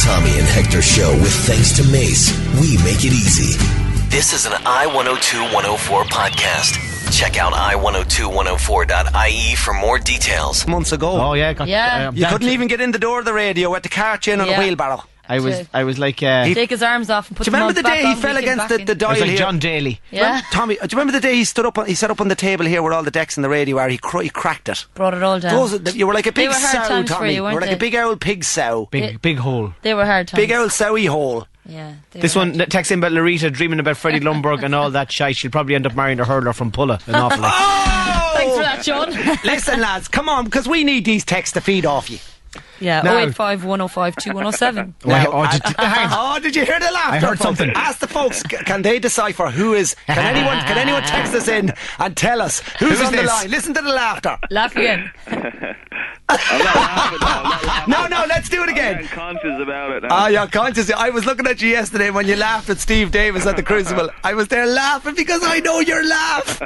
Tommy and Hector Show with thanks to Mace. We make it easy. This is an I-102-104 podcast. Check out i102104.ie for more details. Months ago. Oh yeah, you couldn't even get in the door of the radio. Had to cart you in on a wheelbarrow. I was like... take his arms off and put them on. Do you remember the day he fell against the dial? I was like here? John Daly. Yeah. Tommy, do you remember the day he sat up on the table here where all the decks in the radio are? He cracked it. Brought it all down. You were like a big were hard sow, times for Tommy. you, weren't were like they? a big old pig sow. Big hole. They were hard times. Big old sowy hole. Yeah. This one texts in about Larita dreaming about Freddie Lumberg and all that shite. She'll probably end up marrying a hurler from Pulla. An awful lot. Oh! Thanks for that, John. Listen, lads, come on, because we need these texts to feed off you. Yeah, Now- 085 105 2107. Did you hear the laughter? I heard folks? something. Ask the folks, can they decipher who is... Can anyone text us in and tell us who's Who is on the this? line? Listen to the laughter. Laugh again. I'm not laughing, No, let's do it again. I'm conscious about it now. You're conscious. I was looking at you yesterday when you laughed at Steve Davis at the Crucible. I was there laughing because I know your laugh.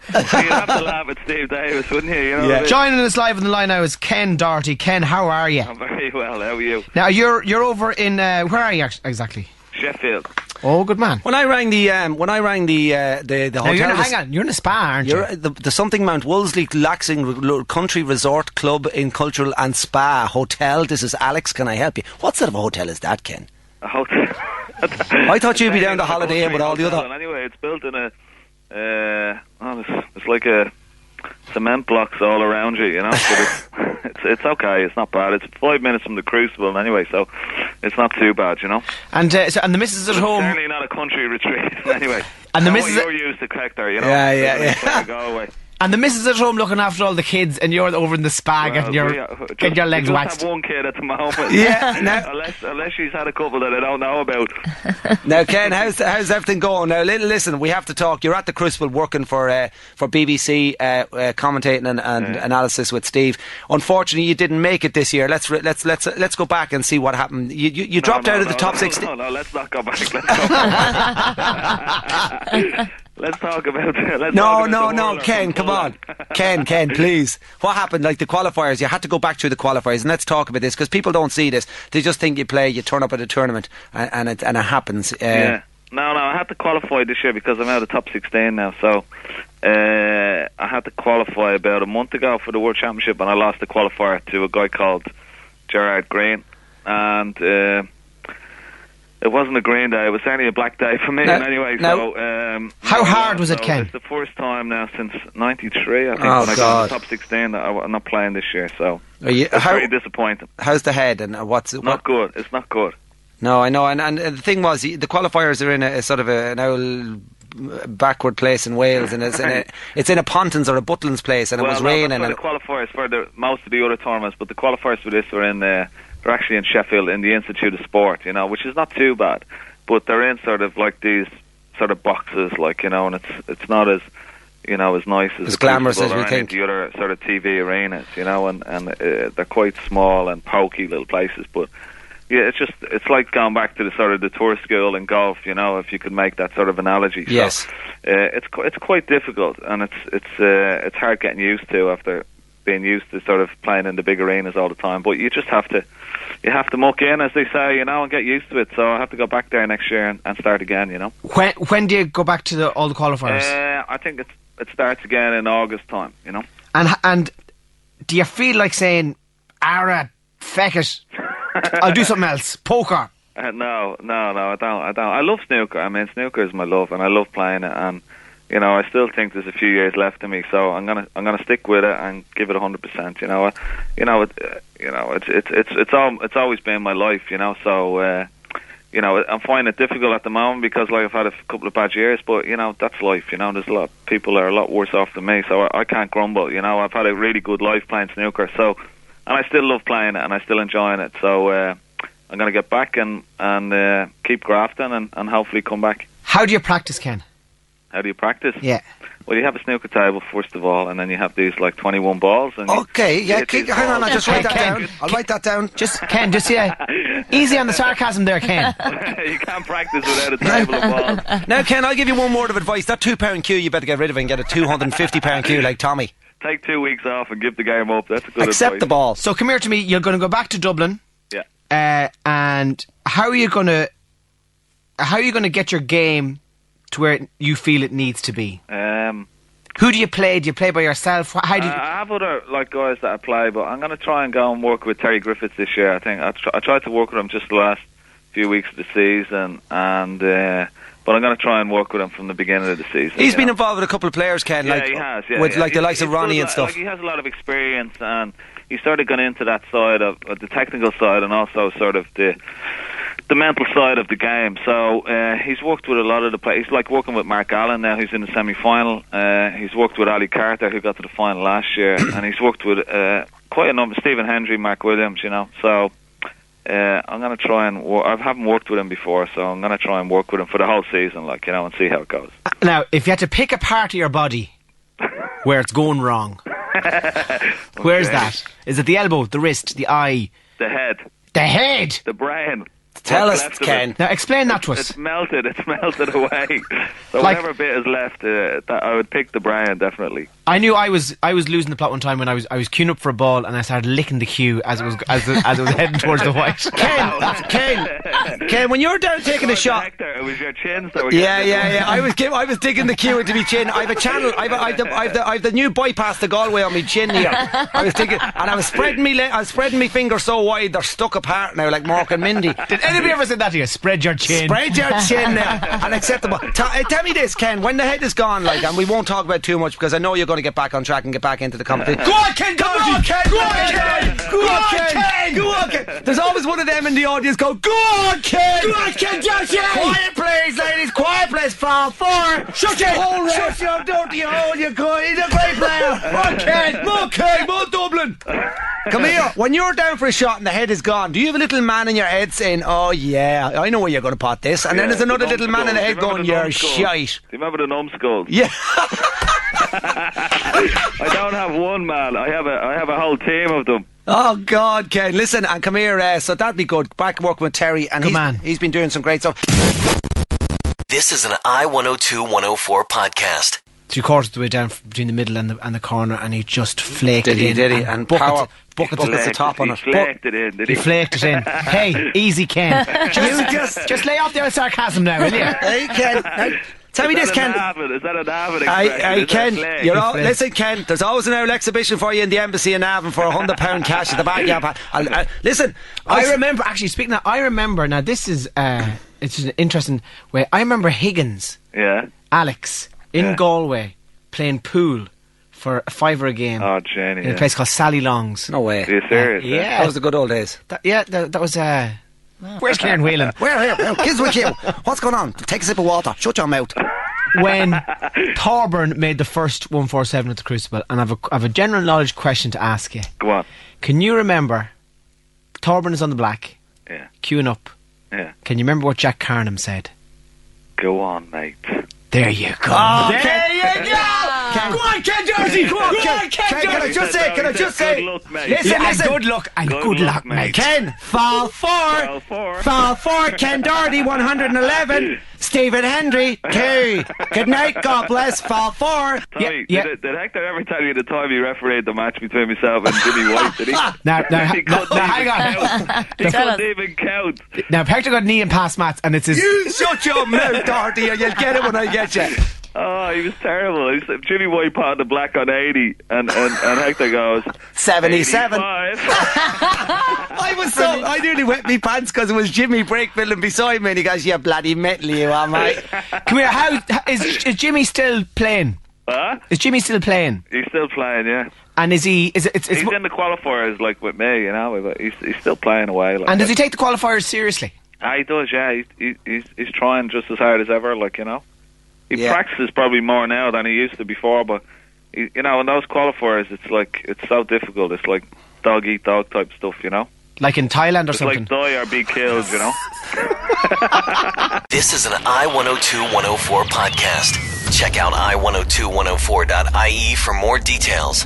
You'd have to laugh at Steve Davis, wouldn't you? You know what I mean? Joining us live on the line now is Ken Doherty. Ken, how are you? I'm very well. How are you? Now you're over in where are you exactly? Sheffield. Oh, good man. When I rang the Now hotel, hang on, you're in a spa, aren't you? you're the something Mount Wolseley Laxing Country Resort Club in Cultural and Spa Hotel. This is Alex. Can I help you? What sort of a hotel is that, Ken? A hotel. I thought you'd be down to Holiday Inn with all the other. And anyway, it's built in a. It's like a cement blocks all around you, you know. But it's okay. It's not bad. It's 5 minutes from the Crucible anyway, so it's not too bad, you know. And and the missus at home. Certainly not a country retreat anyway. And the Know missus what you're used to, Hector, you know. Yeah. Go away. And the missus at home looking after all the kids, and you're over in the spa getting your legs we waxed. just have one kid at the moment. Yeah, now- unless she's had a couple that I don't know about. Now, Ken, how's everything going? Now, listen, we have to talk. You're at the Crucible working for BBC, commentating and analysis with Steve. Unfortunately, you didn't make it this year. Let's go back and see what happened. You dropped out of the top 16. No, let's not go back. Let's talk about it. No, Ken, come on. Ken, please. What happened? Like the qualifiers, you had to go back through the qualifiers, and let's talk about this, because people don't see this. They just think you turn up at a tournament, and it happens. Yeah. No, I had to qualify this year because I'm out of the top 16 now, so I had to qualify about a month ago for the World Championship, and I lost the qualifier to a guy called Gerard Green, and it wasn't a green day, it was certainly a black day for me. How hard was it, Ken? It's the first time now since 93, I think, when I got in the top 16 that I'm not playing this year, so it's very disappointing. How's the head, and Not good, it's not good. No, I know, and the thing was, the qualifiers are in a sort of an old backward place in Wales, and it's in a Pontins or a Butlins place, and it was raining. The qualifiers for most of the other tournaments, but the qualifiers for this were in they're actually in Sheffield in the Institute of Sport, you know, which is not too bad, but they're in sort of like these sort of boxes, like, you know, and it's not as, you know, as nice as glamorous as we think. the other sort of TV arenas, you know, and they're quite small and pokey little places, but yeah, it's like going back to the sort of the tour school in golf, you know, if you could make that sort of analogy. Yes. So, it's quite difficult, and it's hard getting used to after being used to sort of playing in the big arenas all the time. But you just have to muck in, as they say, you know, and get used to it. So I have to go back there next year and start again, you know. When do you go back to all the qualifiers? I think it starts again in August time, you know. And do you feel like saying, "Ara, feck it, I'll do something else, poker"? No, I don't. I love snooker. I mean, snooker is my love, and I love playing it. And you know, I still think there's a few years left in me, so I'm gonna stick with it and give it 100%. It's always been my life, you know. So you know, I'm finding it difficult at the moment because, like, I've had a couple of bad years, but you know, that's life. You know, there's a lot of people that are a lot worse off than me, so I can't grumble. You know, I've had a really good life playing snooker, so, and I still love playing it, and I still enjoying it. So I'm gonna get back and keep grafting and hopefully come back. How do you practice, Ken? How do you practice? Yeah. Well, you have a snooker table first of all, and then you have these like 21 balls. And hang on, I'll just write that down. I'll write that down. Ken, easy on the sarcasm there, Ken. You can't practice without a table of balls. Now, Ken, I'll give you one word of advice. That £2 cue, you better get rid of it and get a £250 cue like Tommy. Take 2 weeks off and give the game up. That's a good Accept advice. the ball. So come here to me. You're going to go back to Dublin. Yeah. and how are you gonna get your game to where you feel it needs to be? Who do you play? Do you play by yourself? How do you... I have other guys that I play, but I'm going to try and go and work with Terry Griffiths this year. I think I tried to work with him just the last few weeks of the season, and but I'm going to try and work with him from the beginning of the season. He's been involved with a couple of players, Ken. Yeah, he has. Yeah, with like the likes of Ronnie and stuff. Like, he has a lot of experience, and he started going into that side of the technical side, and also sort of the mental side of the game. So he's worked with a lot of the players. He's like working with Mark Allen now, who's in the semi-final. He's worked with Ali Carter, who got to the final last year, and he's worked with quite a number, Stephen Hendry, Mark Williams, you know. So I'm going to try and I haven't worked with him before, so I'm going to try and work with him for the whole season, like, you know, and see how it goes. Now, if you had to pick a part of your body where it's going wrong, where's that? Is it the elbow, the wrist, the eye? The head. The head? The brain. Tell us, Ken. Now explain that to us. It's melted away. So Like- whatever bit is left, I would pick the brain, definitely. I knew I was losing the plot one time when I was queuing up for a ball and I started licking the cue as it was heading towards the white. Ken, when you're down taking a shot. Hector, it was your chins that were Yeah. I was digging the cue into my chin. I have a channel. I have the new bypass to Galway on my chin here. I was digging, and I was spreading my fingers so wide they're stuck apart now, like Mark and Mindy. Did anybody ever say that to you? Spread your chin. Spread your chin now, unacceptable. Tell me this, Ken. When the head is gone, like, and we won't talk about it too much because I know you're going to get back on track and get back into the competition. Go on, Ken! Go on, Ken! Go on, Ken! Go on, Ken! Go on, Ken! There's always one of them in the audience go, go on, Ken! Go on, Ken Doherty! Quiet, please, ladies. Quiet, please. Fall four. Shut your hole, shut your dirty hole, you guy. He's a great player. More Ken! More Ken! More Dublin! Come here. When you're down for a shot and the head is gone, do you have a little man in your head saying, oh yeah, I know where you're going to pot this? And then there's another little man in the head going, you're shite. Do you remember the numbskulls? Yeah. I don't have one, man. I have a whole team of them. Oh God, Ken! Listen, and come here. So that'd be good. Back working with Terry, and he's been doing some great stuff. This is an I-102-104 podcast. 3/4 of the way down between the middle and the corner, and he just flaked it in. Did he? And buckets of the top on it. He flaked it in, did he? He flaked it in. Hey, easy, Ken. Just lay off the old sarcasm now, will you? Hey, Ken. Tell me this, Ken. Is that an Navan expression? Ken, listen, Ken, there's always an owl exhibition for you in the embassy in Navan for £100 cash at the back. Listen, I remember, actually, speaking of, now this is, it's just an interesting way. I remember Higgins, Alex, in Galway, playing pool for a £5 a game. Oh, Jenny. In a place called Sally Long's. No way. Are you serious? Yeah. That was the good old days. That was, where's Kieran Whelan? Where? Kids with you. What's going on? Take a sip of water. Shut your mouth. When Thorburn made the first 147 at the Crucible, and I've a general knowledge question to ask you. Go on. Can you remember Thorburn is on the black, queuing up? Yeah. Can you remember what Jack Carnham said? Go on, mate. There you go. Oh, there you go. Go on, Ken Doherty. Go on, Ken. Can I just say? Good luck, mate. Listen. Good luck and good luck, mate. Ken, fall four. Ken Doherty, 111. Stephen Hendry, 2. Good night, God bless. Fall four. Tommy, did Hector ever tell you the time he refereed the match between myself and Jimmy White? Did he? Now, hang on. He couldn't even count. Now, Hector got knee and pass mats, and it's his. You shut your mouth, Doherty, or you'll get it when I get you. Oh, he was terrible. Jimmy White potted the black on 80, and Hector goes 77. 85. I nearly wet me pants because it was Jimmy Breakville beside me, and he goes, "You bloody metal, you are, mate." Come here. How is Jimmy still playing? Huh? Is Jimmy still playing? He's still playing, yeah. And is he? He's in the qualifiers, like with me, you know. But he's still playing away. Like, and does he take the qualifiers seriously? He does, yeah. He's trying just as hard as ever, like, you know. He practices probably more now than he used to before, but you know, in those qualifiers, it's so difficult. It's like dog eat dog type stuff, you know. Like in Thailand or it's something. Like die or be killed, you know. This is an I-102-104 podcast. Check out I-102-104.ie for more details.